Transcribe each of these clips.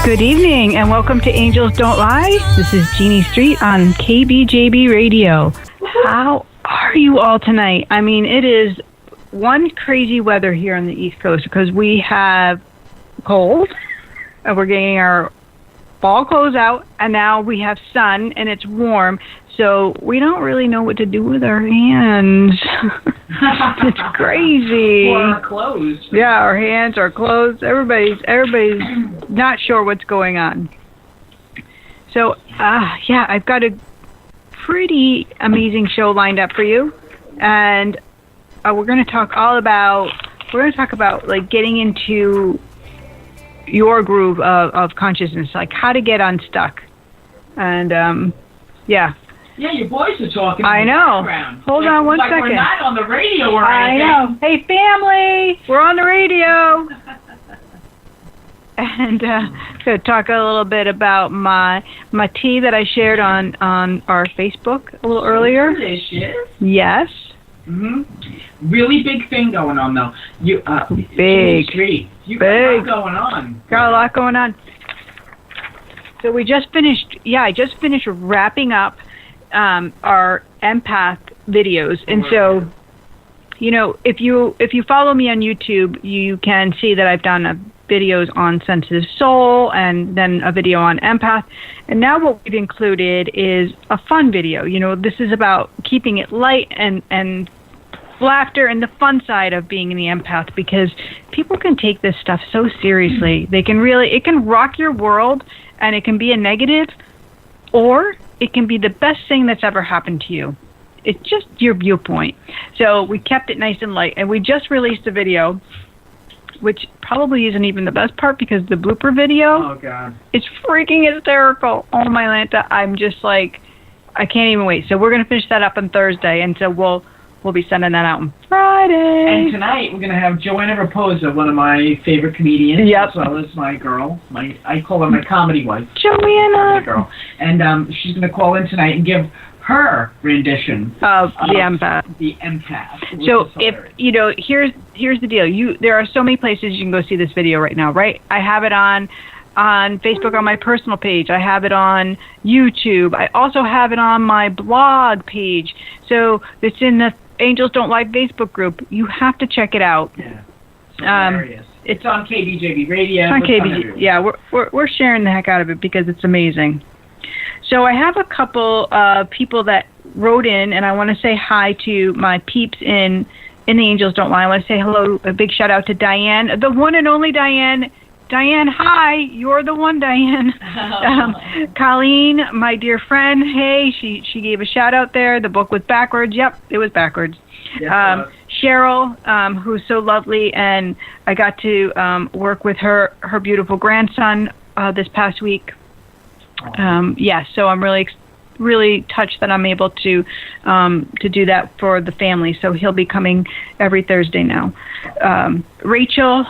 Good evening and welcome to Angels Don't Lie. This is Jeannie Street on KBJB Radio. How are you all tonight? I mean, it is one crazy weather here on the East Coast because we have cold and we're getting our fall clothes out, and now we have sun and it's warm. So we don't really know what to do with our hands. It's crazy. Or our clothes. Yeah, our hands, our clothes. Everybody's not sure what's going on. So, I've got a pretty amazing show lined up for you, and we're going to talk about like getting into your groove of consciousness, like how to get unstuck, and Yeah, your boys are talking. I know. Hold on one second. We're not on the radio or anything. I know. Hey, family, we're on the radio. And going to talk a little bit about my tea that I shared on our Facebook a little earlier. Delicious. Yes. Really big thing going on though. Big. You got a lot going on. Got a lot going on. So we just finished. Yeah, I just finished wrapping up our Empath videos, and so, you know, if you follow me on YouTube, you can see that I've done videos on sensitive soul and then a video on Empath, and now what we've included is a fun video. You know, this is about keeping it light and laughter and the fun side of being in the Empath, because people can take this stuff so seriously. It can rock your world, and it can be a negative, or it can be the best thing that's ever happened to you. It's just your viewpoint. So we kept it nice and light, and we just released a video, which probably isn't even the best part, because the blooper video, oh God, it's freaking hysterical. Oh my Lanta, I'm just like, I can't even wait. So we're gonna finish that up on Thursday, and so we'll be sending that out on Friday. And tonight we're gonna have Joanna Raposa, one of my favorite comedians, yep, as well as my girl. I call her my comedy wife. Joanna. Girl. And she's gonna call in tonight and give her rendition of the Empath. The Empath. So if you know, here's the deal. There are so many places you can go see this video right now, right? I have it on Facebook on my personal page. I have it on YouTube. I also have it on my blog page. So it's in the Angels Don't Lie Facebook group. You have to check it out. Yeah. It's on KBJB Radio. It's on KBJB. Yeah, we're sharing the heck out of it because it's amazing. So I have a couple of people that wrote in, and I want to say hi to my peeps in the Angels Don't Lie. I want to say hello, a big shout out to Diane, the one and only Diane. Diane, hi, you're the one, Diane. Colleen, my dear friend, hey, she gave a shout out there. The book was backwards. Yep, it was backwards. Yes, Cheryl, who's so lovely, and I got to work with her beautiful grandson this past week. So I'm really touched that I'm able to do that for the family. So he'll be coming every Thursday now. Rachel,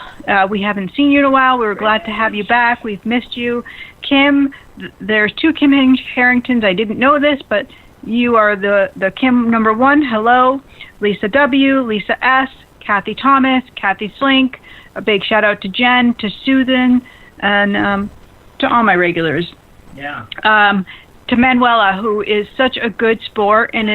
we haven't seen you in a while. We were glad to have you back. We've missed you. Kim, there's two Kim Harringtons. I didn't know this, but you are the Kim number one. Hello. Lisa W, Lisa S, Kathy Thomas, Kathy Slink. A big shout out to Jen, to Susan, and to all my regulars. Yeah. To Manuela, who is such a good sport, and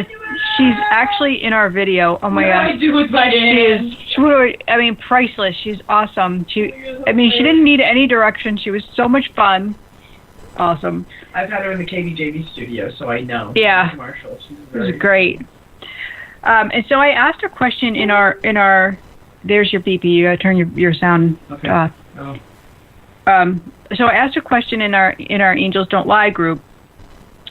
she's actually in our video. Oh my God! I do with my hands. She's priceless. She's awesome. She didn't need any direction. She was so much fun. Awesome. I've had her in the KBJB studio, so I know. Yeah. Commercial. It was great. And so I asked a question in our. There's your beepy. You gotta turn your sound off. Oh. So I asked a question in our Angels Don't Lie group,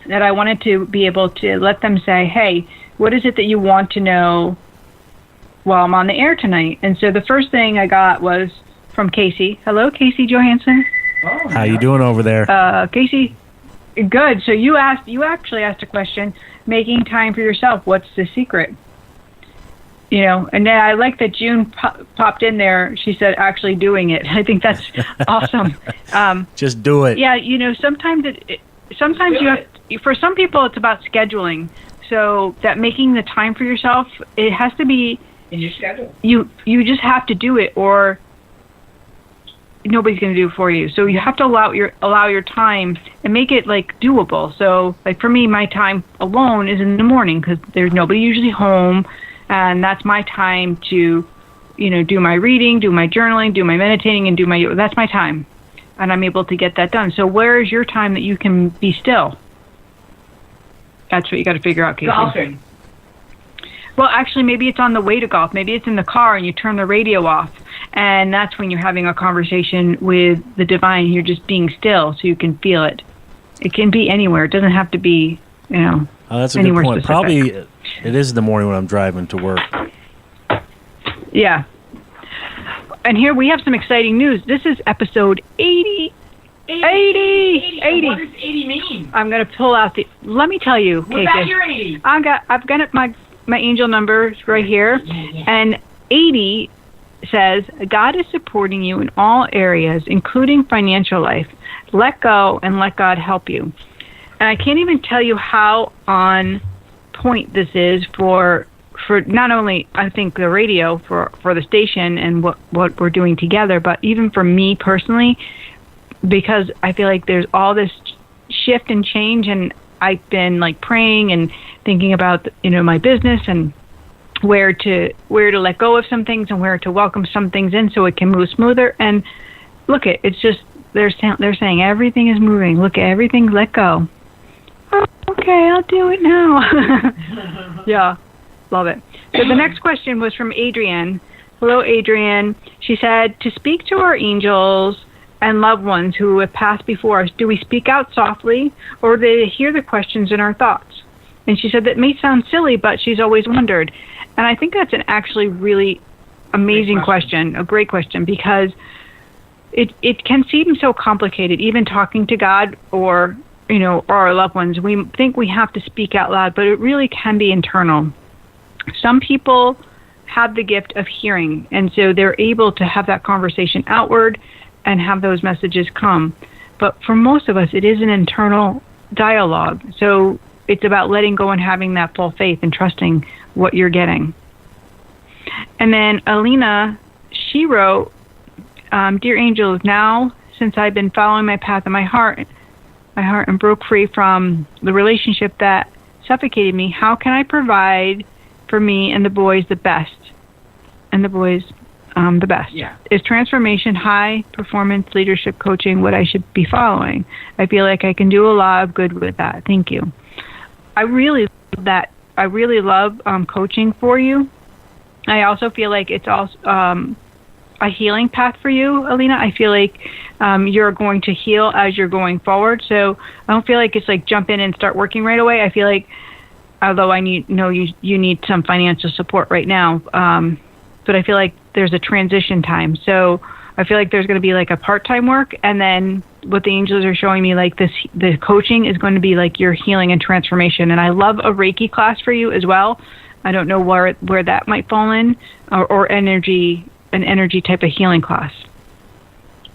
that I wanted to be able to let them say, hey, what is it that you want to know while I'm on the air tonight? And so the first thing I got was from Casey. Hello, Casey Johansson. Oh, how you doing over there? Casey, good. So you actually asked a question, making time for yourself. What's the secret? You know, and then I like that June popped in there. She said, actually doing it. I think that's awesome. Just do it. Yeah, you know, sometimes you have. For some people, it's about scheduling. So that making the time for yourself, it has to be in your schedule. You just have to do it, or nobody's going to do it for you. So you have to allow your time and make it like doable. So like for me, my time alone is in the morning because there's nobody usually home, and that's my time to, do my reading, do my journaling, do my meditating, and that's my time, and I'm able to get that done. So where is your time that you can be still? That's what you got to figure out, Casey. Golfing. Well, actually, maybe it's on the way to golf. Maybe it's in the car and you turn the radio off. And that's when you're having a conversation with the divine. You're just being still so you can feel it. It can be anywhere. It doesn't have to be, Oh, that's a anywhere good point. specific. Probably it is in the morning when I'm driving to work. Yeah. And here we have some exciting news. This is episode 80. 80. What does 80 mean? I'm going to pull out let me tell you, What about your 80? I've got my angel numbers right here. Yeah. And 80 says, God is supporting you in all areas, including financial life. Let go and let God help you. And I can't even tell you how on point this is for not only, I think, the radio, for the station and what we're doing together, but even for me personally, because I feel like there's all this shift and change, and I've been like praying and thinking about, my business and where to let go of some things and where to welcome some things in so it can move smoother. And look, it's just they're saying everything is moving. Look at everything, let go. Oh, okay, I'll do it now. Yeah, love it. So the next question was from Adrienne. Hello, Adrienne. She said, to speak to our angels and loved ones who have passed before us, do we speak out softly, or do they hear the questions in our thoughts? And she said that may sound silly, but she's always wondered. And I think that's an actually really amazing question, a great question, because it can seem so complicated, even talking to God or our loved ones. We think we have to speak out loud, but it really can be internal. Some people have the gift of hearing, and so they're able to have that conversation outward and have those messages come. But for most of us, it is an internal dialogue. So it's about letting go and having that full faith and trusting what you're getting. And then Alina, she wrote, Dear angels, now since I've been following my path in my heart and broke free from the relationship that suffocated me, how can I provide for me and the boys the best? And the boys the best. Yeah. Is transformation, high performance leadership coaching what I should be following? I feel like I can do a lot of good with that. Thank you. I really love that. I really love coaching for you. I also feel like it's also a healing path for you, Alina. I feel like you're going to heal as you're going forward. So I don't feel like it's like jump in and start working right away. I feel like, although I know you need some financial support right now, but I feel like there's a transition time. So I feel like there's going to be like a part-time work, and then what the angels are showing me, like the coaching is going to be like your healing and transformation. And I love a Reiki class for you as well. I don't know where that might fall in, or an energy type of healing class.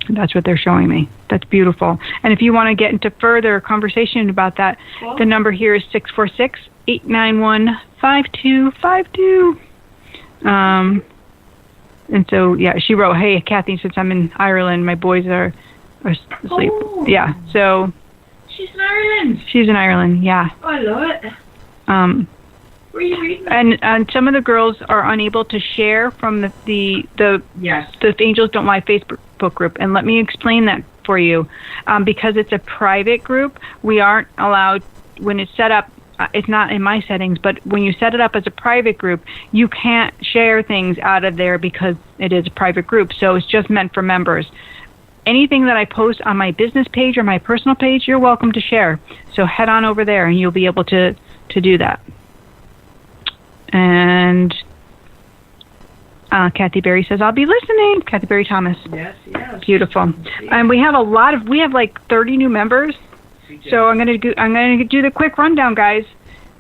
That's what they're showing me. That's beautiful. And if you want to get into further conversation about that, the number here is 646-891-5252. And so, yeah, she wrote, hey, Kathy, since I'm in Ireland, my boys are asleep. Oh. Yeah, so. She's in Ireland. She's in Ireland, yeah. Oh, I love it. Where are you reading? And some of the girls are unable to share from the Yes. the Angels Don't Lie Facebook group. And let me explain that for you. Because it's a private group, we aren't allowed, when it's set up, it's not in my settings, but when you set it up as a private group, you can't share things out of there because it is a private group. So it's just meant for members. Anything that I post on my business page or my personal page, you're welcome to share. So head on over there and you'll be able to do that. And Kathy Berry says, I'll be listening. Kathy Berry Thomas. Yes. Beautiful. And we have like 30 new members. So I'm gonna do the quick rundown, guys.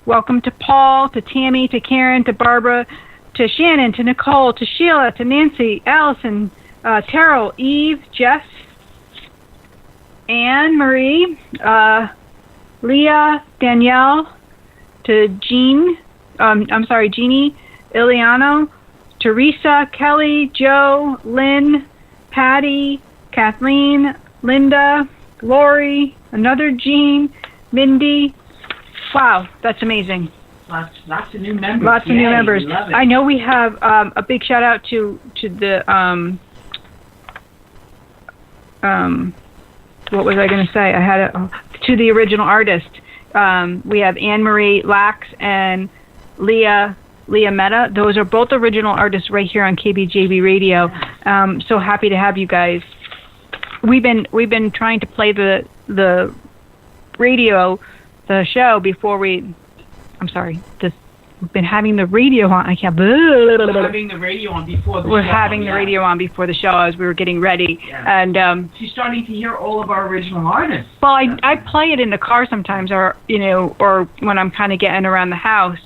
Welcome to Paul, to Tammy, to Karen, to Barbara, to Shannon, to Nicole, to Sheila, to Nancy, Allison, Terrell, Eve, Jess, Anne Marie, Leah, Danielle, to Jeanne, Jeannie, Ileano, Teresa, Kelly, Joe, Lynn, Patty, Kathleen, Linda, Lori, another Jeanne, Mindy. Wow, that's amazing. Lots of new members. Lots of new members. We love it. I know we have a big shout out to the what was I going to say? I had to the original artist. We have Anne Marie Lax and Leah Meta. Those are both original artists right here on KBJB Radio. So happy to have you guys. We've been trying to play the radio, the show before we. I'm sorry. We've been having the radio on. I can't. We're having the radio on before the show. We're having the radio on before the show as we were getting ready, and she's starting to hear all of our original artists. Well, I play it in the car sometimes, or when I'm kind of getting around the house.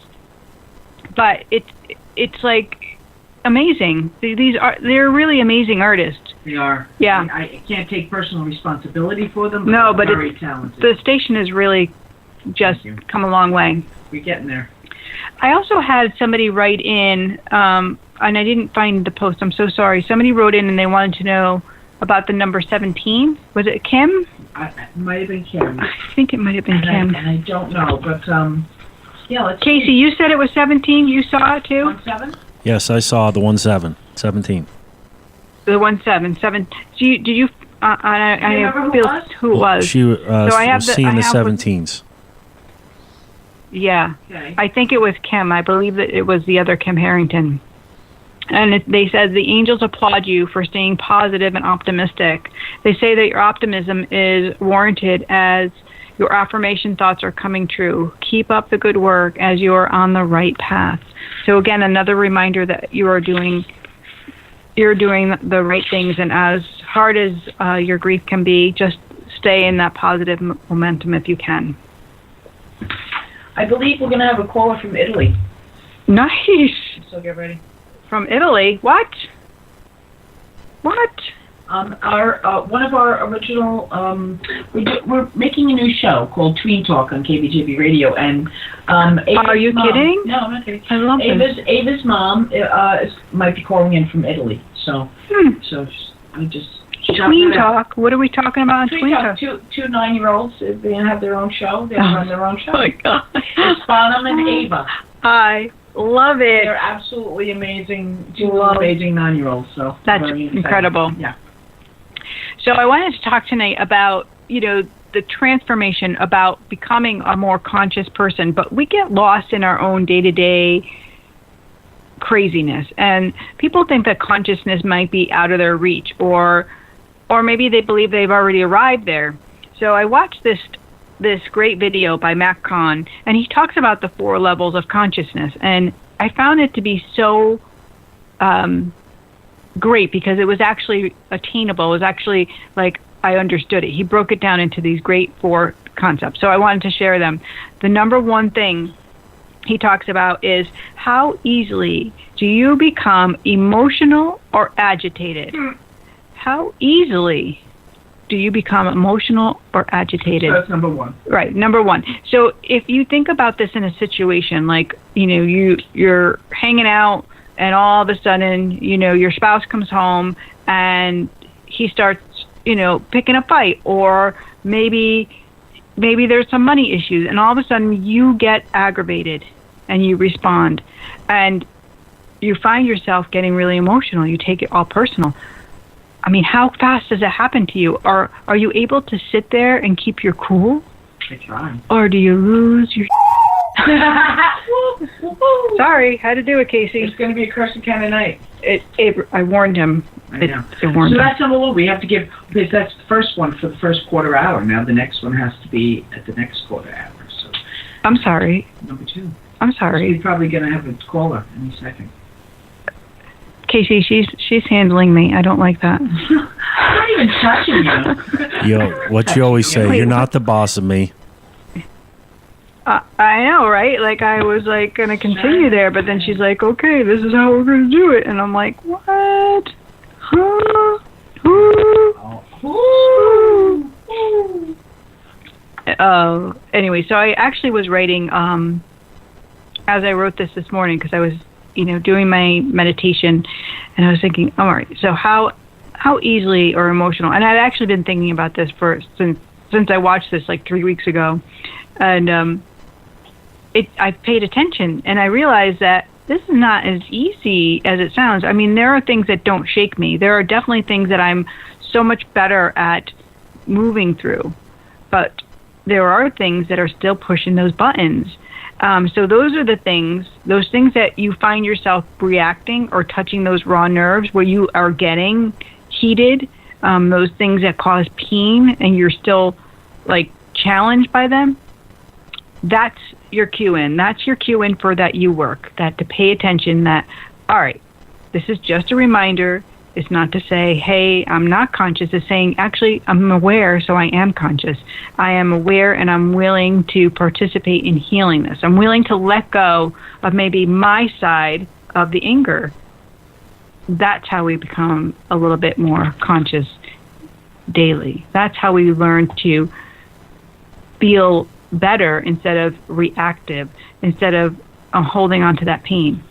But it's like amazing. They're really amazing artists. They are. Yeah. I can't take personal responsibility for them. But no, but they're very talented. The station has really just come a long way. We're getting there. I also had somebody write in, and I didn't find the post. I'm so sorry. Somebody wrote in and they wanted to know about the number 17. Was it Kim? It might have been Kim. I think it might have been Kim. And I don't know, but yeah. Let's Casey, see. you said it was 17. You saw it too? 17? Yes, I saw the 17. The 17. Did you? I remember who it was. She so I have was seeing the 17s. Yeah. Okay. I think it was Kim. I believe that it was the other Kim Harrington. And they said the angels applaud you for staying positive and optimistic. They say that your optimism is warranted as your affirmation thoughts are coming true. Keep up the good work as you are on the right path. So again, another reminder that you're doing the right things, and as hard as your grief can be, just stay in that positive momentum if you can. I believe we're going to have a caller from Italy. Nice. So get ready. From Italy? What? Our one of our original we're making a new show called Tween Talk on KBJB Radio, and are you kidding? No, I'm not kidding. I love Ava's mom might be calling in from Italy, so I just Tween Talk. What are we talking about on Tween Talk? Two 9-year-olds. They have their own show. They run their own show. Oh my God! It's Bonham and Ava. I love it. They're absolutely amazing. Two amazing 9-year-olds. So that's incredible. Yeah. So I wanted to talk tonight about, the transformation, about becoming a more conscious person, but we get lost in our own day-to-day craziness. And people think that consciousness might be out of their reach, or maybe they believe they've already arrived there. So I watched this great video by Mac Kahn, and he talks about the 4 levels of consciousness. And I found it to be so great because it was actually attainable. It was actually like I understood it. He broke it down into these great 4 concepts. So I wanted to share them. The number one thing he talks about is how easily do you become emotional or agitated? How easily do you become emotional or agitated? So that's number 1. Right, number 1. So if you think about this in a situation like, you're hanging out, and all of a sudden, your spouse comes home and he starts, picking a fight, or maybe there's some money issues, and all of a sudden you get aggravated and you respond, and you find yourself getting really emotional. You take it all personal. I mean, how fast does it happen to you? Are you able to sit there and keep your cool? I try. Or do you lose your Sorry, had to do it, Casey. It's going to be a cursing kind of night. I warned him. I know. So that's number 1. We have to give, because that's the first one for the first quarter hour. Now the next one has to be at the next quarter hour. So I'm sorry. Number 2. I'm sorry. We're probably going to have a caller any second. Casey, she's handling me. I don't like that. I'm not even touching you. What you always say, you're not the boss of me. I know, right? Like, I was, like, going to continue there, but then she's like, okay, this is how we're going to do it. And I'm like, what? Huh? Anyway, so I actually was writing, as I wrote this morning, because I was, doing my meditation, and I was thinking, all right, so how easily or emotional. And I've actually been thinking about this since I watched this like 3 weeks ago, and I paid attention and I realized that this is not as easy as it sounds. I mean, there are things that don't shake me. There are definitely things that I'm so much better at moving through, but there are things that are still pushing those buttons. So those are those things that you find yourself reacting or touching those raw nerves where you are getting heated, those things that cause pain and you're still like challenged by them. That's your cue in. That's your cue in for that you work, that to pay attention that, all right, this is just a reminder. It's not to say, hey, I'm not conscious. It's saying, actually, I'm aware, so I am conscious. I am aware and I'm willing to participate in healing this. I'm willing to let go of maybe my side of the anger. That's how we become a little bit more conscious daily. That's how we learn to feel better instead of reactive, instead of holding on to that pain.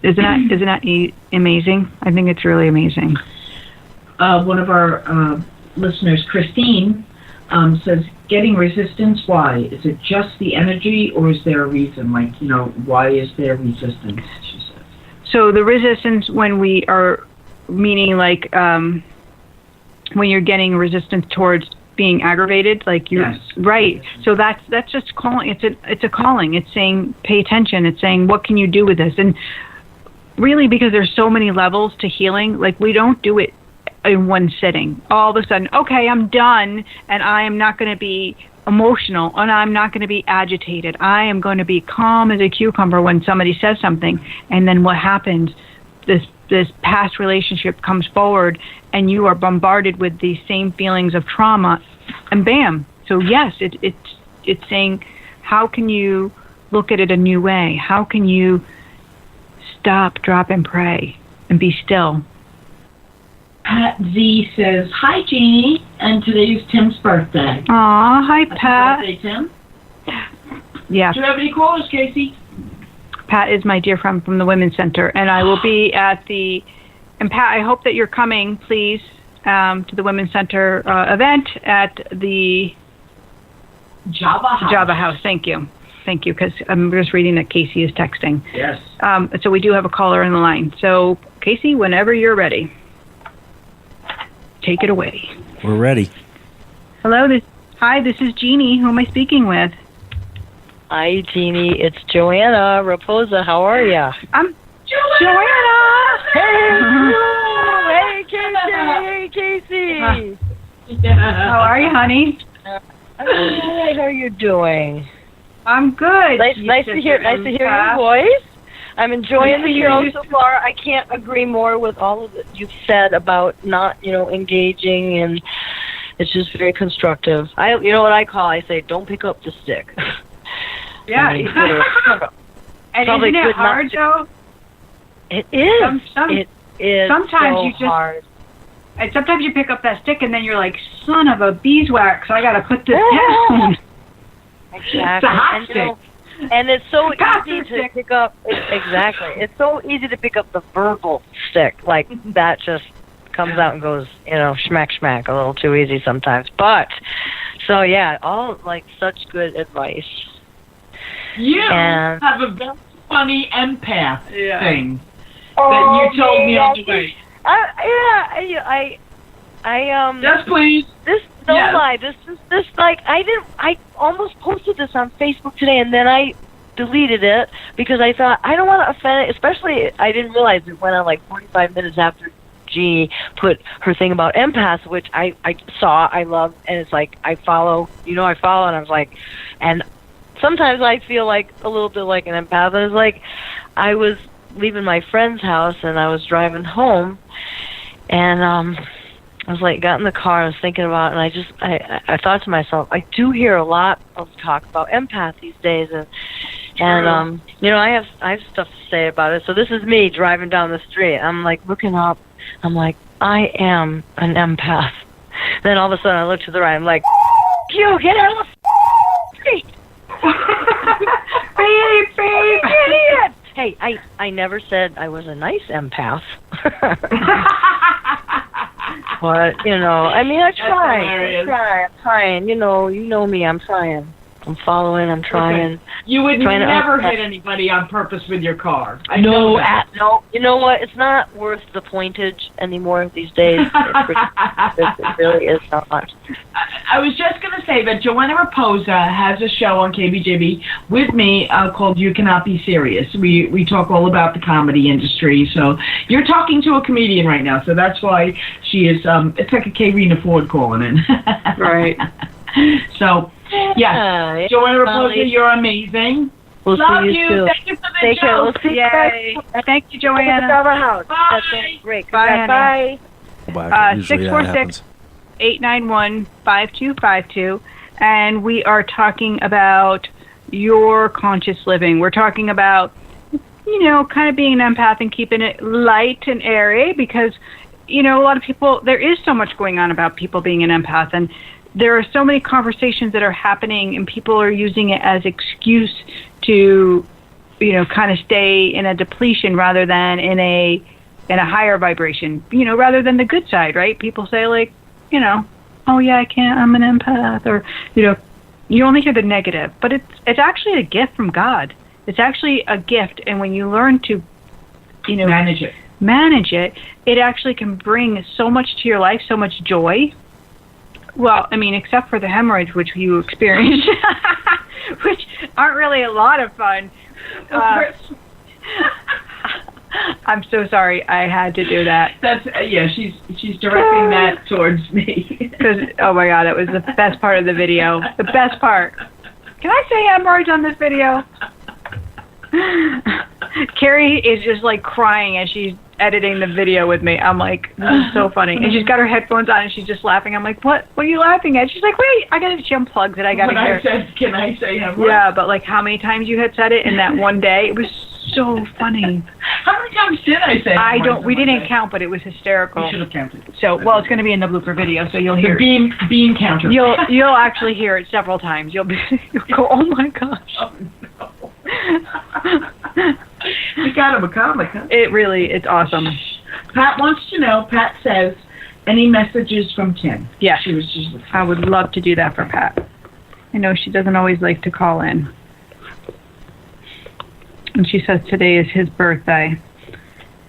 Isn't that amazing? I think it's really amazing. One of our listeners, Christine, says, getting resistance, why? Is it just the energy or is there a reason? Like, why is there resistance, she says. So the resistance when we are, meaning like when you're getting resistance towards being aggravated, like you're yes. Right. So that's just calling. It's a calling. It's saying pay attention. It's saying what can you do with this? And really, because there's so many levels to healing, like we don't do it in one sitting. All of a sudden, okay, I'm done, and I am not going to be emotional, and I'm not going to be agitated. I am going to be calm as a cucumber when somebody says something, and then what happens? This past relationship comes forward, and you are bombarded with these same feelings of trauma, and bam. So yes, it's saying, how can you look at it a new way? How can you stop, drop, and pray, and be still? Pat Z says, hi, Jeannie, and today's Tim's birthday. Aw, hi, Pat. Happy birthday, Tim. Yeah. Do you have any callers, Casey? Pat is my dear friend from the Women's Center, and I will be at the, and Pat, I hope that you're coming, please, to the Women's Center event at the Java House. Thank you, because I'm just reading that Casey is texting. Yes. So we do have a caller on the line. So, Casey, whenever you're ready, take it away. We're ready. Hello, hi, this is Jeannie. Who am I speaking with? Hi, Jeannie. It's Joanna Raposa. How are ya? I'm Joanna. Hey, Casey. Hey, Casey. How are you, honey? I'm good. How are you doing? I'm good. Nice to hear your voice. I'm enjoying the show so far. I can't agree more with all of that you've said about not, engaging, and it's just very constructive. You know what I call? I say, don't pick up the stick. Yeah. And isn't it hard, though? It is. It is sometimes so you just hard. And sometimes you pick up that stick and then you're like, son of a beeswax, I got to put this down. Exactly. It's a hot stick. And it's so easy to pick up. Exactly. It's so easy to pick up the verbal stick. Like, that just comes out and goes, schmack, schmack, a little too easy sometimes. But, so yeah, all, such good advice. You and have a very funny empath thing that you told me on the way. Yes, please. Lie. I almost posted this on Facebook today, and then I deleted it because I thought I don't want to offend it. Especially, I didn't realize it went on 45 minutes after Jeannie put her thing about empaths, which I saw, I love, and it's I follow, and I was like, and sometimes I feel a little bit like an empath. And it's I was leaving my friend's house and I was driving home, and I was got in the car, I was thinking about it, and I thought to myself, I do hear a lot of talk about empath these days, and I have stuff to say about it. So this is me driving down the street. I'm looking up, I'm I am an empath. Then all of a sudden I look to the right, I'm you get out of the street. Beep, idiot! Hey, I never said I was a nice empath. But I mean, I'm hilarious. trying. You know me. I'm trying. I'm following. I'm trying. You would Trying to never understand. hit anybody on purpose with your car. I No, know that. no. You know what? It's not worth the pointage anymore these days. It really is not. I was just going to say that Joanna Raposa has a show on KBJB with me called You Cannot Be Serious. We talk all about the comedy industry. So you're talking to a comedian right now. So that's why she is, it's like a K-Rena Ford calling in. Right. So, yeah. Joanna Raposa, you're amazing. We'll Love see you. soon. Thank you for the Take care. show. We'll see you Yay. guys. Thank you, Joanna. At our house. Bye. That sounds great. Bye, Bye. honey. Usually that 646 happens. 891-5252, and we are talking about your conscious living. We're talking about, kind of being an empath and keeping it light and airy because, a lot of people, there is so much going on about people being an empath, and there are so many conversations that are happening, and people are using it as excuse to, kind of stay in a depletion rather than in a higher vibration, rather than the good side, right? People say like, oh yeah, I can't, I'm an empath, or, you only hear the negative, but it's actually a gift from God. It's actually a gift, and when you learn to, manage it, it actually can bring so much to your life, so much joy. Well, I mean, except for the hemorrhoids, which you experienced, which aren't really a lot of fun. I'm so sorry. I had to do that. That's she's directing that towards me. Because, oh my God, that was the best part of the video. The best part. Can I say hemorrhoids on this video? Carrie is just like crying as she's editing the video with me. I'm like, this is so funny. And she's got her headphones on and she's just laughing. I'm like, what are you laughing at? She's like, wait, she unplugs it. I got to hear. I said, can I say hemorrhoids? Yeah, but like how many times you had said it in that one day? It was so funny. How many times did I say we didn't count, but it was hysterical. You should have counted. So, well, it's going to be in the blooper video, so you'll hear the bean counter. You'll actually hear it several times. You'll go, oh my gosh. Oh, no. We got him a comic, huh? It's awesome. Pat wants to know, Pat says, any messages from Tim? Yeah. She was just I would love to do that for Pat. I know she doesn't always like to call in. And she says today is his birthday.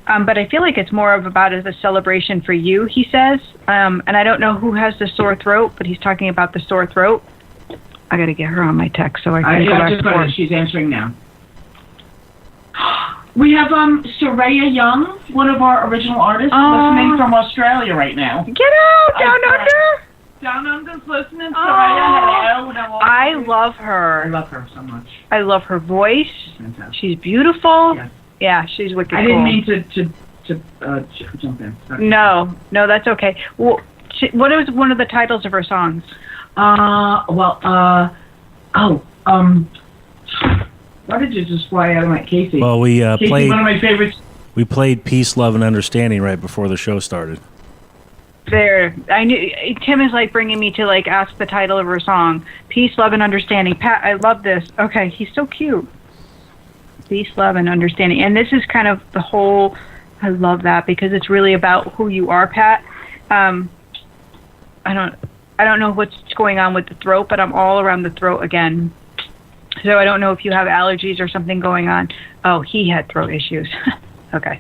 But I feel like it's more of about as a celebration for you, he says. And I don't know who has the sore throat, but he's talking about the sore throat. I got to get her on my text so I can go back and forth. She's answering now. We have Soraya Young, one of our original artists, listening from Australia right now. Get out! Down under! Down under's listening. Soraya, hello. I love her. I love her so much. I love her voice. She's fantastic. She's beautiful. Yeah. Yeah, she's wicked cool. I didn't mean to jump in. Sorry. No, that's okay. Well, what is one of the titles of her songs? Why did you just fly out of my Casey? Well, we Casey, played. one of my favorites. We played Peace, Love, and Understanding right before the show started. There, I knew Tim is like bringing me to like ask the title of her song. Peace, Love, and Understanding. Pat, I love this. Okay, he's so cute. Peace, Love, and Understanding. And this is kind of the whole. I love that because it's really about who you are, Pat. I don't know what's going on with the throat, but I'm all around the throat again. So I don't know if you have allergies or something going on. Oh, he had throat issues. Okay.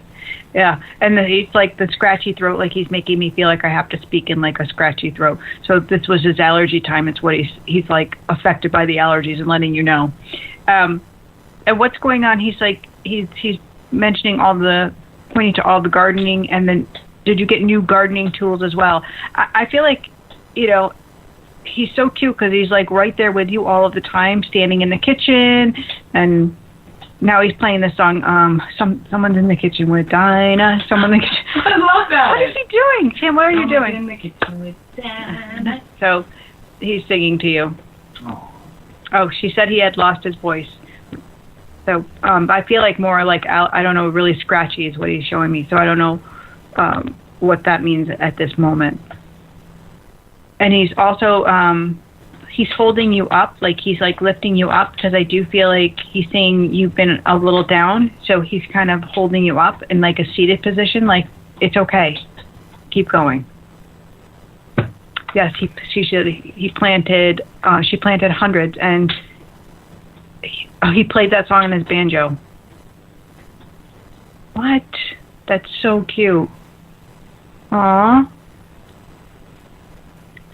Yeah. And it's like the scratchy throat, like he's making me feel like I have to speak in like a scratchy throat. So this was his allergy time. It's what he's like affected by the allergies and letting you know. And what's going on? He's like, he's mentioning pointing to all the gardening. And then did you get new gardening tools as well? I feel like, he's so cute because he's like right there with you all of the time, standing in the kitchen, and now he's playing this song. Someone's in the kitchen with Dinah. Someone in the kitchen. I love that. What is he doing, Tim? What are you doing? In the kitchen with Dinah. So he's singing to you. Aww. Oh, she said he had lost his voice. So I feel like more like I don't know, really scratchy is what he's showing me. So I don't know what that means at this moment. And he's also, he's holding you up, like he's like lifting you up, because I do feel like he's saying you've been a little down, so he's kind of holding you up in like a seated position, like it's okay, keep going. Yes, he planted. She planted hundreds, and he played that song on his banjo. What? That's so cute. Aww.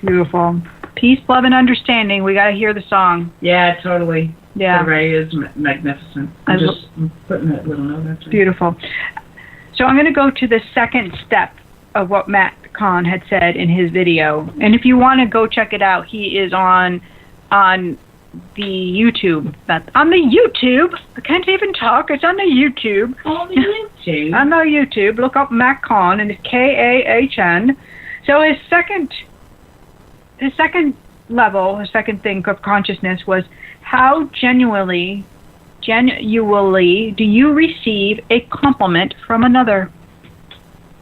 Beautiful. Peace, love, and understanding. We gotta hear the song. Yeah, totally. Yeah. The Ray is magnificent. I'm just putting that little note out there. Beautiful. So I'm gonna go to the second step of what Matt Kahn had said in his video. And if you want to go check it out, he is on the YouTube. That's on the YouTube. I can't even talk. It's on the YouTube. On the YouTube. On the YouTube. Look up Matt Kahn, and it's Kahn. So his second level, his second thing of consciousness was how genuinely do you receive a compliment from another?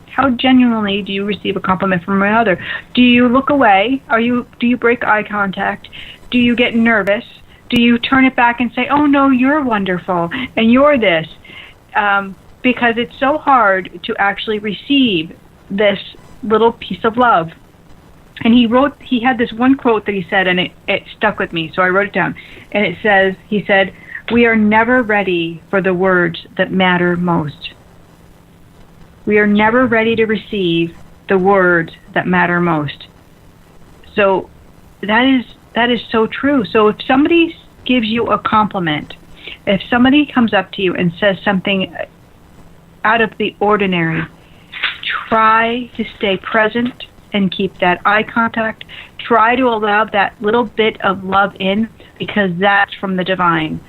How genuinely do you receive a compliment from another? Do you look away? Do you break eye contact? Do you get nervous? Do you turn it back and say, "Oh no, you're wonderful and you're this"? Because it's so hard to actually receive this little piece of love. And he had this one quote that he said, and it stuck with me, so I wrote it down. And he said, "We are never ready for the words that matter most." We are never ready to receive the words that matter most. So that is so true. So if somebody gives you a compliment, if somebody comes up to you and says something out of the ordinary, try to stay present and keep that eye contact. Try to allow that little bit of love in, because that's from the divine.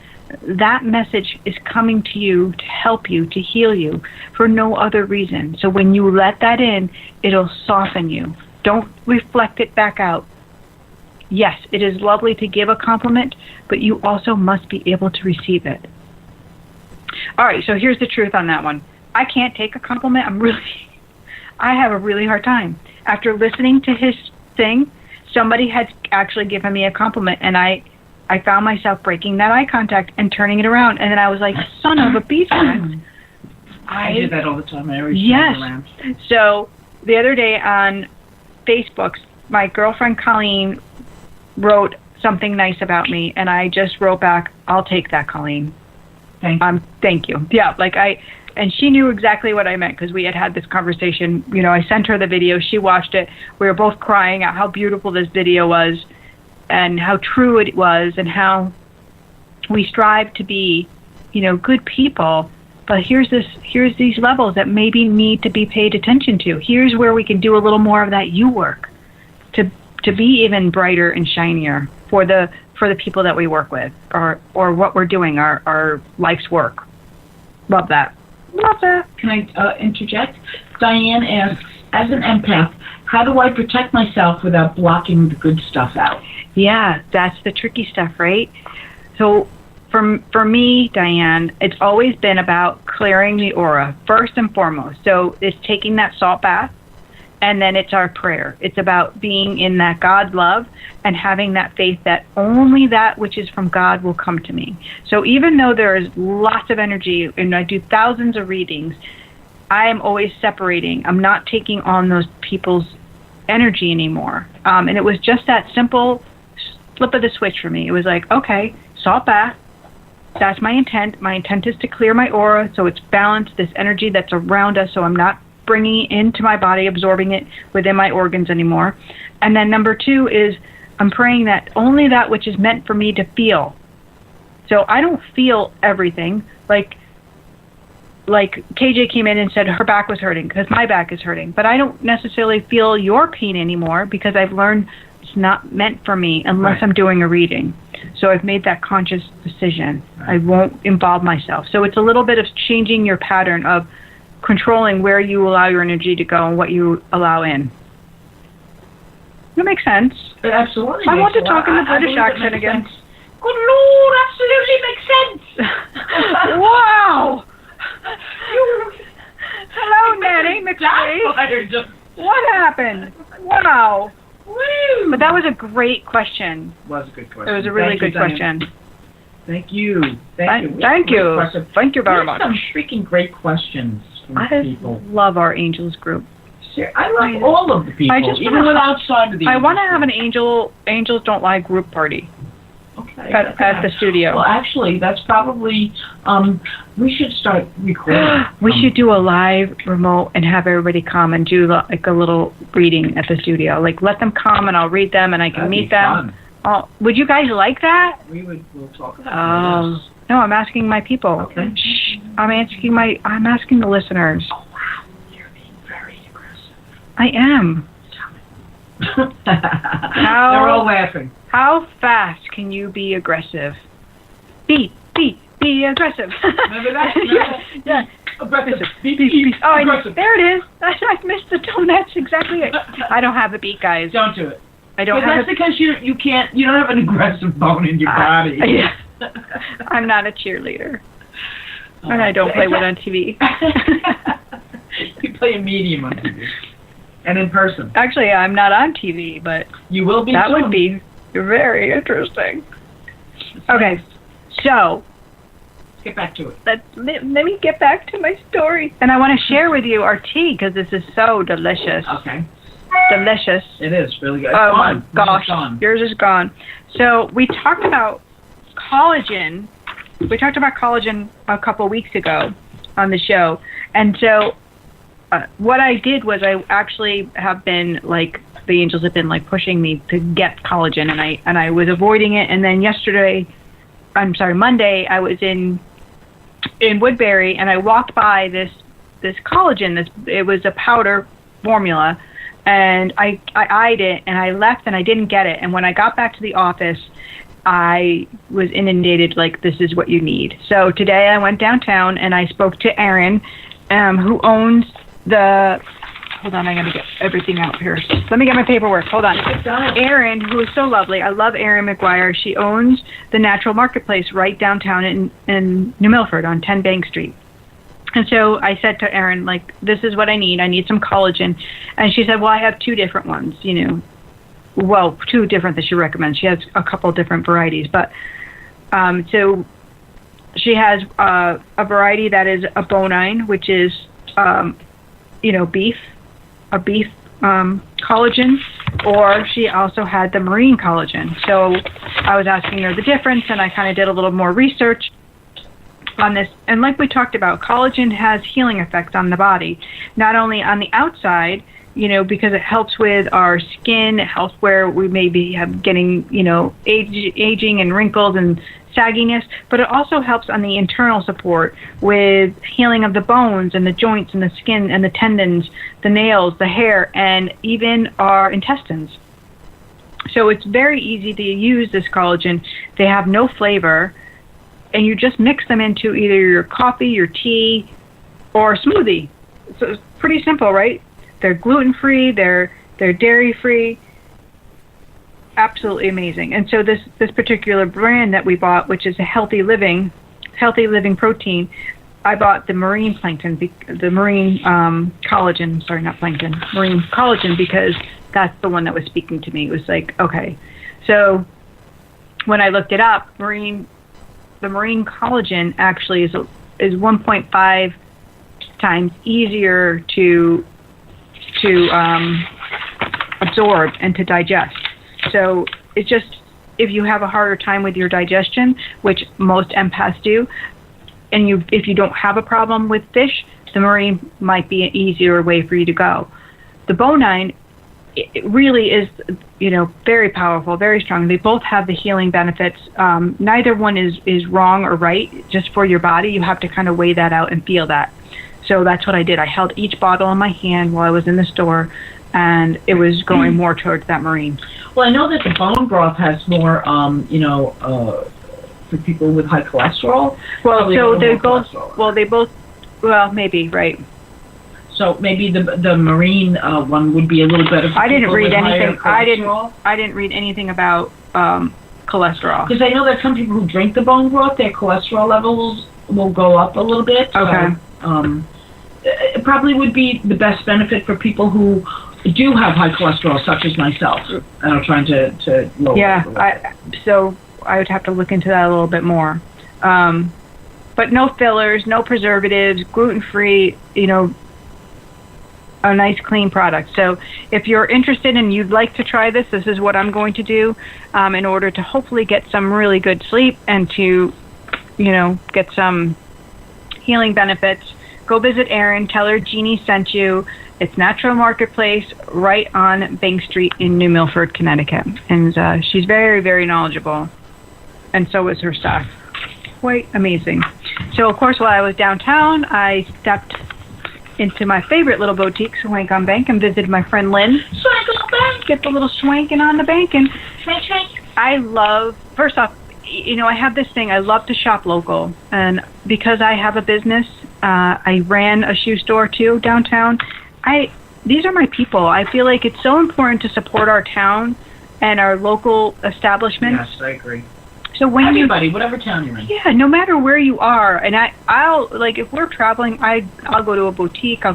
That message is coming to you to help you, to heal you, for no other reason. So when you let that in, it'll soften you. Don't reflect it back out. Yes, it is lovely to give a compliment, but you also must be able to receive it. All right, so here's the truth on that one. I can't take a compliment. I have a really hard time. After listening to his thing, somebody had actually given me a compliment, and I found myself breaking that eye contact and turning it around, and then I was like, son of a beeswax. I do that all the time. I always turn yes. around. So the other day on Facebook, my girlfriend Colleen wrote something nice about me, and I just wrote back, "I'll take that, Colleen." Thank you. Yeah, and she knew exactly what I meant, because we had this conversation. You know, I sent her the video. She watched it. We were both crying at how beautiful this video was and how true it was and how we strive to be, good people. But here's these levels that maybe need to be paid attention to. Here's where we can do a little more of that you work to be even brighter and shinier for the people that we work with or what we're doing, our life's work. Love that. Love that. Can I interject? Diane asks, as an empath, how do I protect myself without blocking the good stuff out? Yeah, that's the tricky stuff, right? So for me, Diane, it's always been about clearing the aura, first and foremost. So it's taking that salt bath, and then it's our prayer. It's about being in that God love and having that faith that only that which is from God will come to me. So even though there is lots of energy, and I do thousands of readings, I am always separating. I'm not taking on those people's energy anymore. And it was just that simple flip of the switch for me. It was like, okay, salt bath. That's my intent. My intent is to clear my aura so it's balanced, this energy that's around us, so I'm not bringing it into my body, absorbing it within my organs anymore. And then number 2 is I'm praying that only that which is meant for me to feel. So I don't feel everything. Like KJ came in and said her back was hurting because my back is hurting. But I don't necessarily feel your pain anymore because I've learned it's not meant for me unless I'm doing a reading. So I've made that conscious decision. I won't involve myself. So it's a little bit of changing your pattern of controlling where you allow your energy to go and what you allow in. That makes sense. It absolutely I want to makes talk in the I British believe it accent makes again. sense. Good Lord, absolutely makes sense. Wow! Hello, Nanny McPhee. What happened? Wow. Woo! But that was a great question. It was a good question. It was a really good question. Thank you. Thank you. Thank you. Thank you very much. Some freaking great questions from I people. love our Angels group I like all of the people, even outside of the. I want to have an Angels Don't Lie group party. Okay. At the studio. Well, actually, that's probably. We should start recording. We should do a live remote and have everybody come and do like a little reading at the studio. Like, let them come and I'll read them and I can meet them. Oh, would you guys like that? We'll talk about this. No, I'm asking my people. Okay. Shh. I'm asking the listeners. Oh wow, you're being very aggressive. I am. They're all laughing. How fast can you be aggressive? Be aggressive. Remember that? Yeah. Aggressive. Be aggressive. There it is. I missed the tone. That's exactly it. I don't have a beat, guys. Don't do it. I don't. But that's because you don't have an aggressive bone in your body. Yeah. I'm not a cheerleader, and I don't play one on TV. You play a medium on TV, and in person. Actually, I'm not on TV, but you will be. That soon. would be very interesting. Okay, so let's get back to it. Let me get back to my story, and I want to share with you our tea because this is so delicious. Okay. Delicious. It is really good. Oh my gosh, yours is gone. So we talked about collagen. We talked about collagen a couple weeks ago on the show, and so what I did was I actually have been like the angels have been like pushing me to get collagen, and I was avoiding it. And then Monday, I was in Woodbury, and I walked by this collagen. It was a powder formula. And I eyed it, and I left, and I didn't get it. And when I got back to the office, I was inundated, like, this is what you need. So today I went downtown, and I spoke to Erin, who owns the... Hold on, I got to get everything out here. Let me get my paperwork. Hold on. Erin, who is so lovely. I love Erin McGuire. She owns the Natural Marketplace right downtown in New Milford on 10 Bank Street. And so I said to Erin, like, this is what I need. I need some collagen. And she said, well, I have two different ones, Well, two different that she recommends. She has a couple different varieties. But so she has a variety that is a bovine, which is, beef, a beef collagen. Or she also had the marine collagen. So I was asking her the difference, and I kind of did a little more research on this. And like we talked about, collagen has healing effects on the body, not only on the outside, because it helps with our skin, it helps where we may be getting, aging and wrinkles and sagginess, but it also helps on the internal support with healing of the bones and the joints and the skin and the tendons, the nails, the hair, and even our intestines. So it's very easy to use this collagen. They have no flavor. And you just mix them into either your coffee, your tea, or a smoothie. So it's pretty simple, right? They're gluten-free, they're dairy-free. Absolutely amazing. And so this particular brand that we bought, which is a healthy living protein, I bought the marine collagen. Sorry, not plankton. Marine collagen, because that's the one that was speaking to me. It was like, okay. So when I looked it up, the marine collagen actually is 1.5 times easier to absorb and to digest. So it's just, if you have a harder time with your digestion, which most empaths do, and if you don't have a problem with fish, the marine might be an easier way for you to go. The bovine, it really is, very powerful, very strong. They both have the healing benefits. Neither one is wrong or right. Just for your body, you have to kind of weigh that out and feel that. So that's what I did. I held each bottle in my hand while I was in the store, and it was going more towards that marine. Well, I know that the bone broth has more, for people with high cholesterol. Well, so they both. Well, maybe, right. So maybe the marine one would be a little better. I didn't read anything. I didn't read anything about cholesterol. Because I know that some people who drink the bone broth, their cholesterol levels will go up a little bit. Okay. So, it probably would be the best benefit for people who do have high cholesterol, such as myself, and are trying to lower. Yeah. So I would have to look into that a little bit more. But no fillers, no preservatives, gluten-free. a nice clean product. So if you're interested and you'd like to try this, this is what I'm going to do in order to hopefully get some really good sleep and to, get some healing benefits. Go visit Erin. Tell her Jeannie sent you. It's Natural Marketplace right on Bank Street in New Milford, Connecticut. And she's very, very knowledgeable. And so is her staff. Quite amazing. So, of course, while I was downtown, I stepped into my favorite little boutique, Swank on Bank, and visited my friend Lynn. Swank on Bank! Get the little swanking on the bank. And Swank, swank. I love, first off, I have this thing. I love to shop local. And because I have a business, I ran a shoe store, too, downtown. These are my people. I feel like it's so important to support our town and our local establishments. Yes, I agree. So when Everybody, whatever town you're in. Yeah, no matter where you are, and I'll like if we're traveling, I'll go to a boutique. I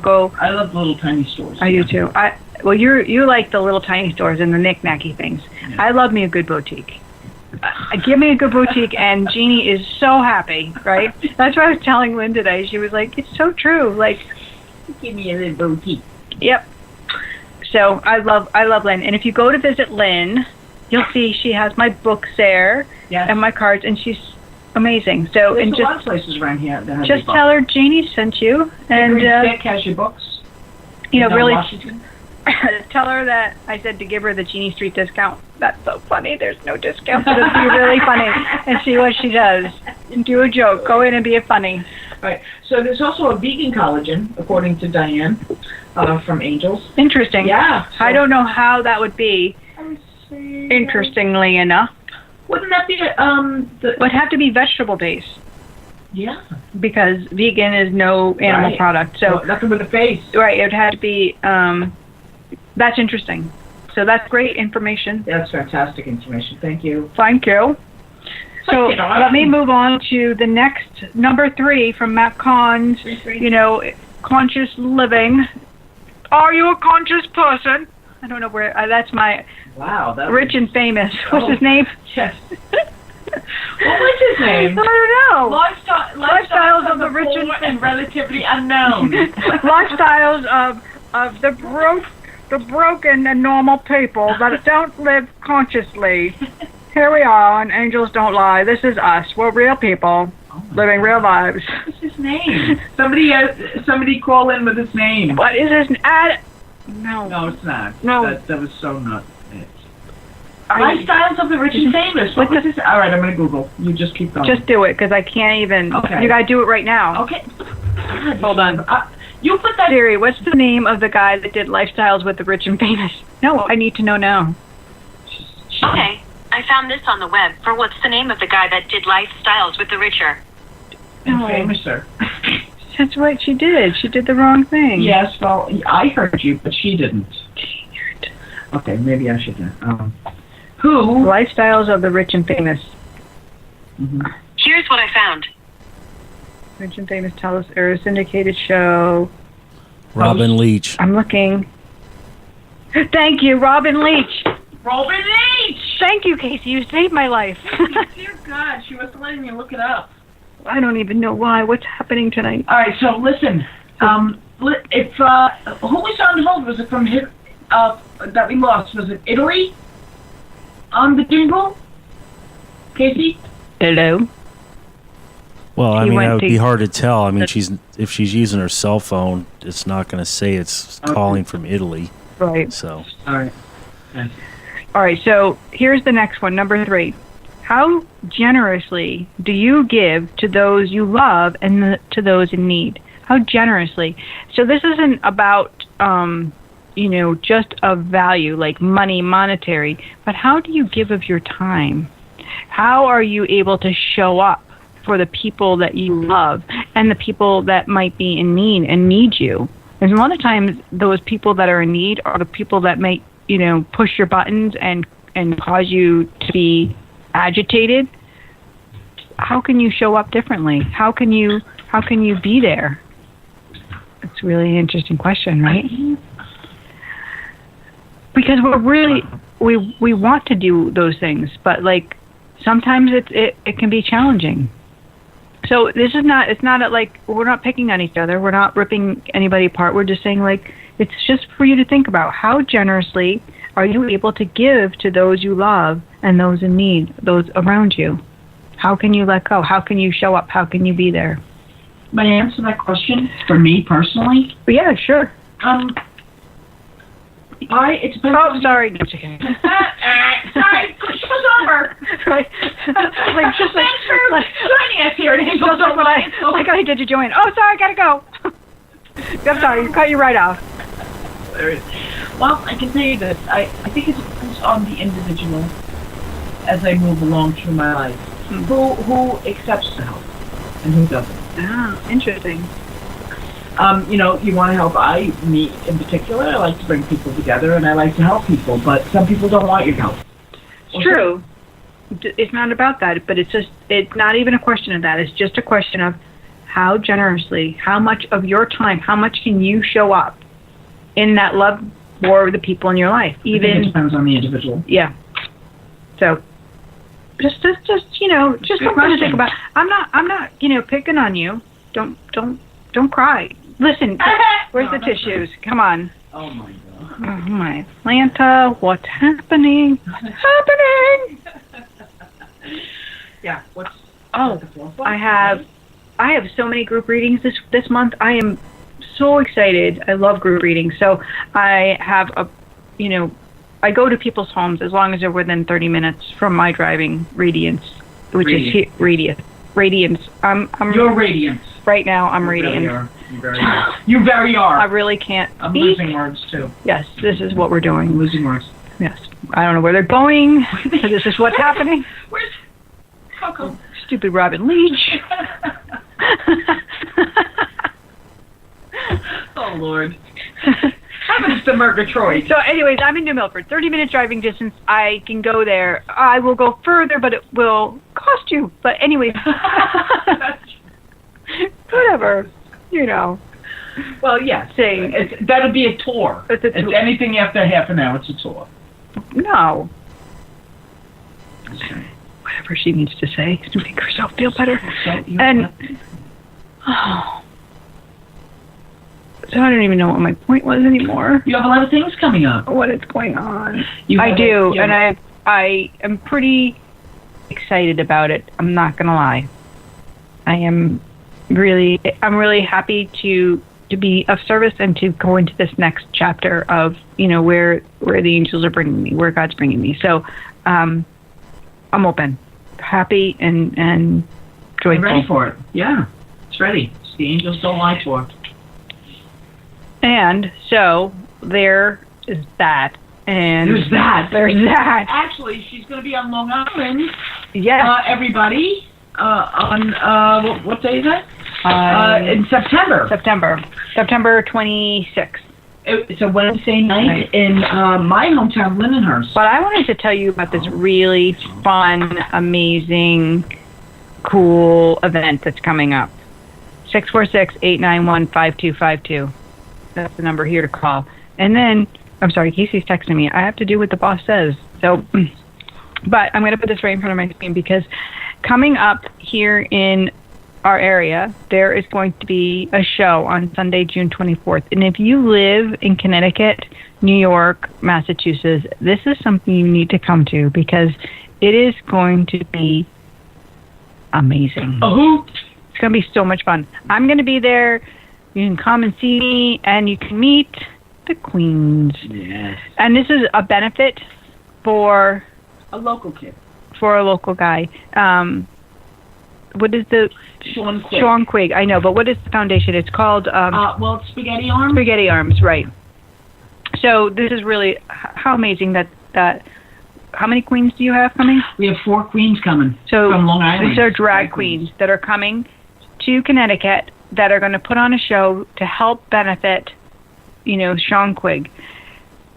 love little tiny stores. I do too. You like the little tiny stores and the knick-knacky things. Yeah. I love me a good boutique. Give me a good boutique, and Jeannie is so happy, right? That's what I was telling Lynn today. She was like, "It's so true." Like, give me a little boutique. Yep. So I love Lynn, and if you go to visit Lynn, you'll see she has my books there. Yes. And my cards, and she's amazing. So, there's and a lot of places around here that have just tell her Jeannie sent you, and Dick has your books. Really Washington. Tell her that I said to give her the Jeannie Street discount. That's so funny. There's no discount, but it'd be really funny, and see what she does. And do a joke. Go in and be a funny. Right. So there's also a vegan collagen, according to Diane from Angels. Interesting. Yeah. So I don't know how that would be. Interestingly enough. Wouldn't that be would have to be vegetable based. Yeah. Because vegan is no animal product. So nothing but the face. Right. It would have to be. That's interesting. So that's great information. That's fantastic information. Thank you. Thank you. So let me move on to the next number 3 from Matt Kahn's. Conscious living. Are you a conscious person? I don't know where. That's my. Wow, that Rich and Famous. What's his name? Yes. What was his name? I don't know. Lifestyles of the rich and relatively unknown. Lifestyles of the broken and normal people that don't live consciously. Here we are on Angels Don't Lie. This is us. We're real people living real lives. What's his name? Somebody call in with his name. What is his No. No, it's not. No. That was so not it. Lifestyles of the Rich and Famous. What was this? All right, I'm going to Google. You just keep going. Just do it, because I can't even. Okay. You got to do it right now. Okay. God, hold on. You put that. Siri, what's the name of the guy that did Lifestyles with the Rich and Famous? No, I need to know now. Okay, I found this on the web for what's the name of the guy that did Lifestyles with the Richer. And Famouser. That's what she did. She did the wrong thing. Yes, well, I heard you, but she didn't. Okay, maybe I should. Who? Lifestyles of the Rich and Famous. Mm-hmm. Here's what I found. Rich and Famous or syndicated show. Robin Leach. I'm looking. Thank you, Robin Leach. Robin Leach! Thank you, Casey. You saved my life. Dear God, she wasn't letting me look it up. I don't even know why. What's happening tonight? All right, so listen. If who was on hold? Was it from that we lost? Was it Italy? On the jingle? Casey? Hello? Well, I mean, that would be hard to tell. I mean, if she's using her cell phone, it's not going to say it's calling from Italy. Right. So. All right. Okay. All right, so here's the next one, number 3. How generously do you give to those you love and to those in need? How generously? So this isn't about, just a value like money, monetary, but how do you give of your time? How are you able to show up for the people that you love and the people that might be in need and need you? And a lot of times those people that are in need are the people that might, push your buttons and cause you to be agitated. How can you show up differently? How can you be there? It's really an interesting question, right? Because we're really we want to do those things, but like sometimes it can be challenging. So this is not, it's not like, we're not picking on each other. We're not ripping anybody apart. We're just saying, like, it's just for you to think about how generously are you able to give to those you love and those in need, those around you? How can you let go? How can you show up? How can you be there? May I answer that question for me personally? Yeah, sure. It depends. Oh, sorry. No, it's okay. Sorry, push was over. Right. Like, just like, Thanks for joining us here at Angels like what I did to Joanne. Oh, sorry, I gotta go. I'm sorry, you cut you right off. Well, I can tell you this. I think it depends on the individual as I move along through my life. Who accepts the help and who doesn't. Ah, interesting. You want to help. Me in particular, I like to bring people together and I like to help people, but some people don't want your help. It's true. It's not about that, but it's not even a question of that. It's just a question of how generously, how much of your time, how much can you show up in that love for the people in your life? Even it depends on the individual. Yeah. So just something to think about. I'm not picking on you. Don't cry. Listen, where's the tissues? Come on. Oh my God. Oh my Atlanta, what's happening? What's happening? Yeah. I have so many group readings this month. I am so excited. I love group readings. So I have I go to people's homes as long as they're within 30 minutes from my driving radiance, which is here, radiance. I'm your radiance. Right now, I'm radiant. You very are. I really can't. I'm losing words too. Yes, this is what we're doing. I'm losing words. Yes. I don't know where they're going. So this is what's happening. Where's Coco? Stupid Robin Leach. Oh, Lord. Heavens to Murgatroyd. So anyways, I'm in New Milford. 30-minute driving distance. I can go there. I will go further, but it will cost you. But anyways. Whatever. Well, yes. That'll be a tour. It's anything after half an hour, it's a tour. No. Whatever she needs to say to make herself feel better. So I don't even know what my point was anymore. You have a lot of things coming up. What is going on? I do, and I am pretty excited about it. I'm not gonna lie. I'm really happy to be of service and to go into this next chapter of where the angels are bringing me, where God's bringing me. So I'm open, happy, and joyful. I'm ready for it. Yeah, it's ready. The angels don't lie to her. And so there is that. And there's that. There's that. Actually, she's going to be on Long Island. Yes. Everybody. On what day is that? In September. September 26th. It's a Wednesday night in my hometown, Lindenhurst. But I wanted to tell you about this really fun, amazing, cool event that's coming up. 646-891-5252. That's the number here to call. And then, I'm sorry, Casey's texting me. I have to do what the boss says. So, but I'm going to put this right in front of my screen because coming up here in our area, there is going to be a show on Sunday, June 24th. And if you live in Connecticut, New York, Massachusetts, this is something you need to come to because it is going to be amazing. It's going to be so much fun. I'm going to be there. You can come and see me, and you can meet the queens. Yes. And this is a benefit for a local kid. For a local guy. What is the... Sean Quigg. Sean Quigg, I know, but what is the foundation? It's called... well, it's Spaghetti Arms. Spaghetti Arms, right. So this is really... How amazing that... How many queens do you have coming? We have 4 queens coming from Long Island. These are drag queens that are coming to Connecticut that are going to put on a show to help benefit, Sean Quigg.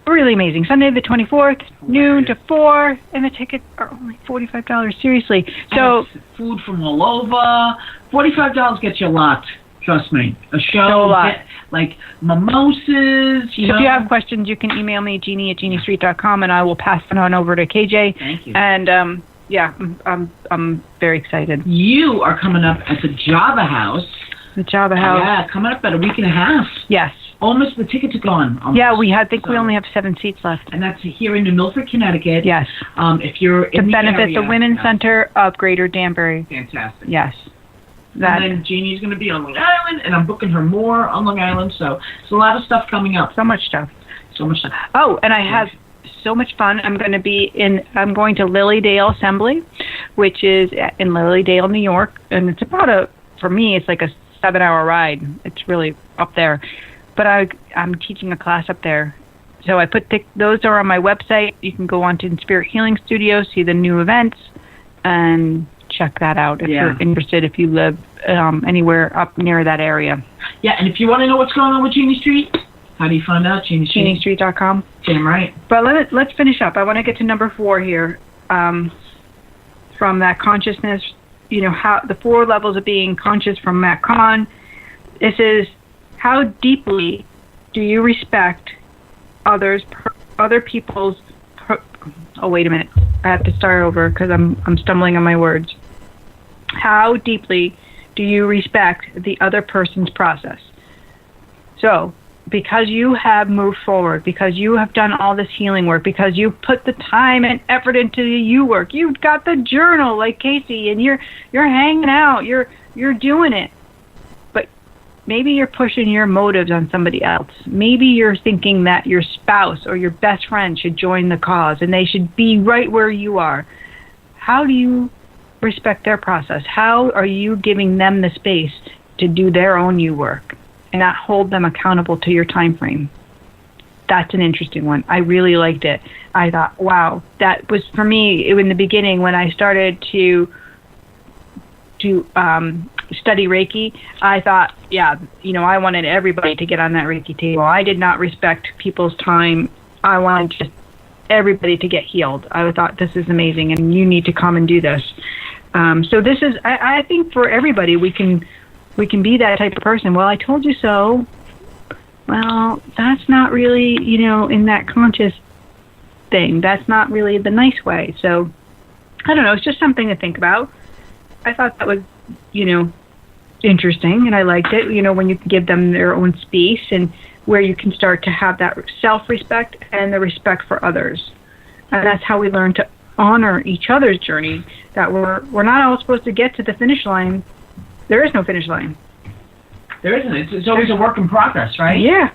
Really amazing. Sunday the 24th, noon to 4, and the tickets are only $45. Seriously. So food from all over. $45 gets you a lot. Trust me. A show, a lot. Like mimosas. If you have questions, you can email me, Jeanne@jeanniestreet.com, and I will pass it on over to KJ. Thank you. And yeah, I'm very excited. You are coming up at the Java House. The Java House. Yeah, coming up at a week and a half. Yes. Almost, the tickets are gone. Almost. Yeah, we only have 7 seats left. And that's here in New Milford, Connecticut. Yes. If you're in to benefit area, the Women's Center of Greater Danbury. Fantastic. Yes. And then Jeannie's going to be on Long Island, and I'm booking her more on Long Island, so it's a lot of stuff coming up. So much stuff. So much stuff. Oh, and I have so much fun. I'm going to Lilydale Assembly, which is in Lilydale, New York, and it's for me, it's like a 7-hour ride. It's really up there. But I'm teaching a class up there. So I put those are on my website. You can go on to Spirit Healing Studio, see the new events, and check that out if you're interested, if you live anywhere up near that area. Yeah, and if you want to know what's going on with Jeannie Street, how do you find out? JeannieStreet.com. Damn right. But let's finish up. I want to get to number 4 here. From that consciousness, how the 4 levels of being conscious from Matt Kahn. This is, how deeply do you respect other people's... Oh, wait a minute. I have to start over because I'm stumbling on my words. How deeply do you respect the other person's process? So, because you have moved forward, because you have done all this healing work, because you put the time and effort into the you work, you've got the journal like Casey, and you're hanging out, you're doing it. But maybe you're pushing your motives on somebody else. Maybe you're thinking that your spouse or your best friend should join the cause and they should be right where you are. How do you respect their process? How are you giving them the space to do their own you work and not hold them accountable to your time frame? That's an interesting one. I really liked it. I thought, wow, that was for me in the beginning when I started to study Reiki. I thought, I wanted everybody to get on that Reiki table. I did not respect people's time. I wanted just everybody to get healed. I thought, this is amazing, and you need to come and do this. So this is, I think for everybody, we can be that type of person. Well, I told you so. Well, that's not really, in that conscious thing. That's not really the nice way. So, I don't know. It's just something to think about. I thought that was, interesting, and I liked it, when you can give them their own space and where you can start to have that self-respect and the respect for others. And that's how we learn to honor each other's journey, that we're not all supposed to get to the finish line. There is no finish line. There isn't. It's always a work in progress, right? Yeah.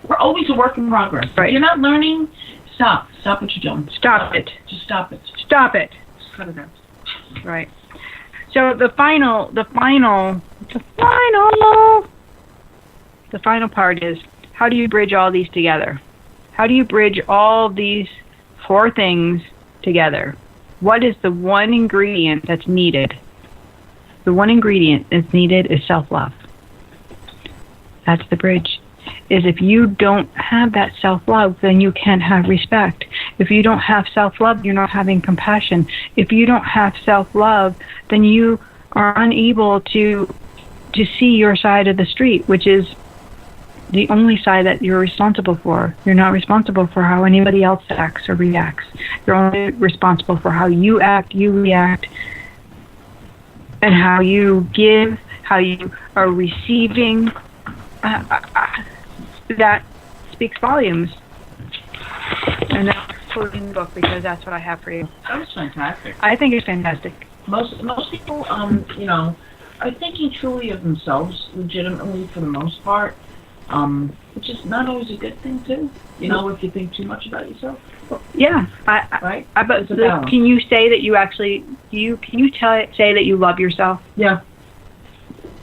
We're always a work in progress. Right. If you're not learning, stop. Stop what you're doing. Stop it. Just stop it. Stop it. Just cut it out. Right. So the final part is, how do you bridge all these together? How do you bridge all these 4 things together? What is the one ingredient that's needed? The one ingredient that's needed is self-love. That's the bridge. Is if you don't have that self-love, then you can't have respect. If you don't have self-love, you're not having compassion. If you don't have self-love, then you are unable to see your side of the street, which is the only side that you're responsible for. You're not responsible for how anybody else acts or reacts. You're only responsible for how you act, you react, and how you give, how you are receiving. That speaks volumes. And I'm quoting the book because that's what I have for you. That was fantastic. I think it's fantastic. Most people, are thinking truly of themselves, legitimately for the most part, which is not always a good thing too. If you think too much about yourself. Yeah, right. But can you say that you actually say that you love yourself? Yeah.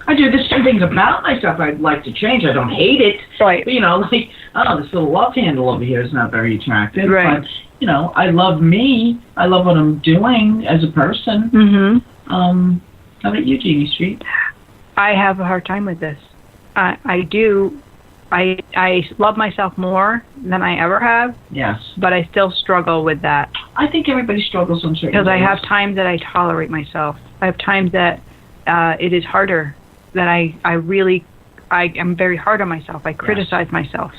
I do. There's some things about myself I'd like to change. I don't hate it. Right. But, this little love handle over here is not very attractive. Right. But, I love me. I love what I'm doing as a person. Mm-hmm. How about you, Jeannie Street? I have a hard time with this. I do. I love myself more than I ever have. Yes. But I still struggle with that. I think everybody struggles on certain because days. I have times that I tolerate myself. I have times that it is harder. That I am very hard on myself. I criticize myself.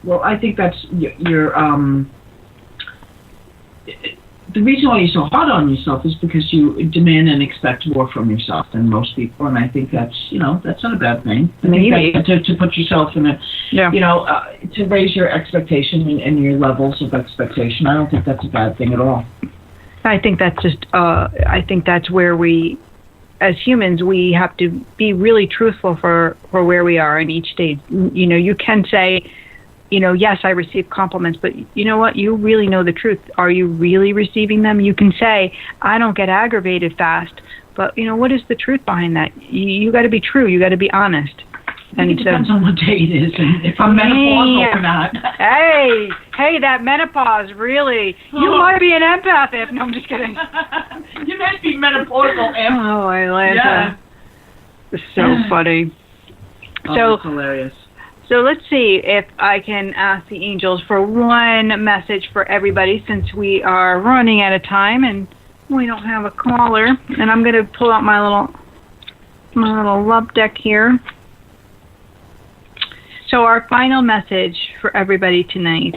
Well, I think that's your the the reason why you're so hard on yourself is because you demand and expect more from yourself than most people, and I think that's that's not a bad thing. Maybe to put yourself in a to raise your expectation and your levels of expectation. I don't think that's a bad thing at all. I think that's just I think that's where we, as humans, we have to be really truthful for where we are in each stage. You can say, yes, I receive compliments, but you know what? You really know the truth. Are you really receiving them? You can say, I don't get aggravated fast, but what is the truth behind that? You got to be true. You got to be honest. And it depends on what day it is and if I'm menopausal or not. Hey, that menopause, really. You might be an empath if... No, I'm just kidding. You might be menopausal if... Oh, Atlanta. Yeah. It's so funny. So that's hilarious. So let's see if I can ask the angels for one message for everybody, since we are running out of time and we don't have a caller. And I'm going to pull out my little love deck here. So our final message for everybody tonight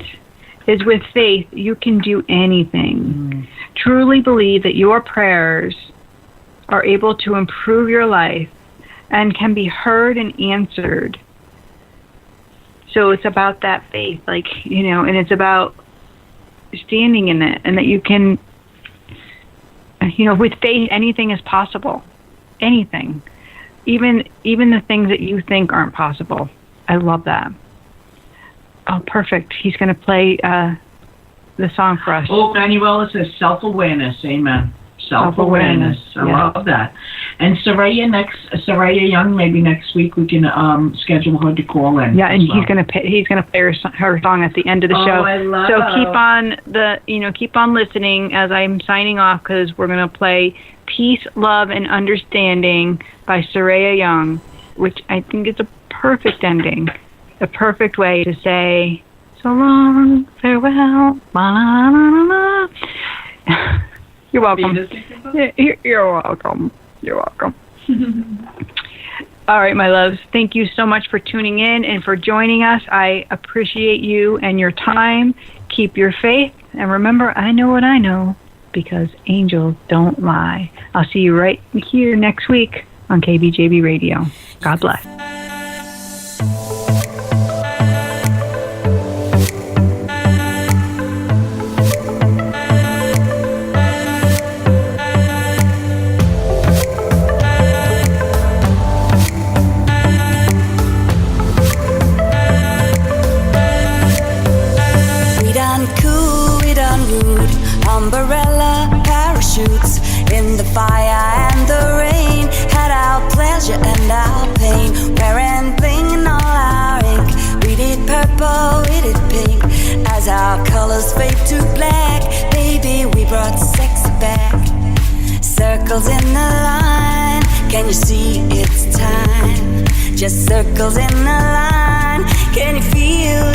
is, with faith, you can do anything. Truly believe that your prayers are able to improve your life and can be heard and answered. So it's about that faith, and it's about standing in it, and that you can, with faith, anything is possible. Anything. Even the things that you think aren't possible. I love that. Oh, perfect. He's going to play the song for us. Oh, Manuela says self-awareness. Amen. Self-awareness. I love that. And Soraya Young, maybe next week we can schedule her to call in. Yeah, and he's going to play her song at the end of the show. I love So keep on listening as I'm signing off, because we're going to play Peace, Love, and Understanding by Soraya Young, which I think is a perfect ending, a perfect way to say so long, farewell, la, la, la, la. You're welcome. You're welcome. You're welcome. All right, my loves, thank you so much for tuning in and for joining us. I appreciate you and your time. Keep your faith, and remember, I know what I know, because angels don't lie. I'll see you right here next week on KBJB Radio. God bless. Umbrella, parachutes, in the fire and the rain, had our pleasure and our pain, wearing bling in all our ink, we did purple, we did pink, as our colors fade to black, baby, we brought sexy back, circles in the line, can you see it's time, just circles in the line, can you feel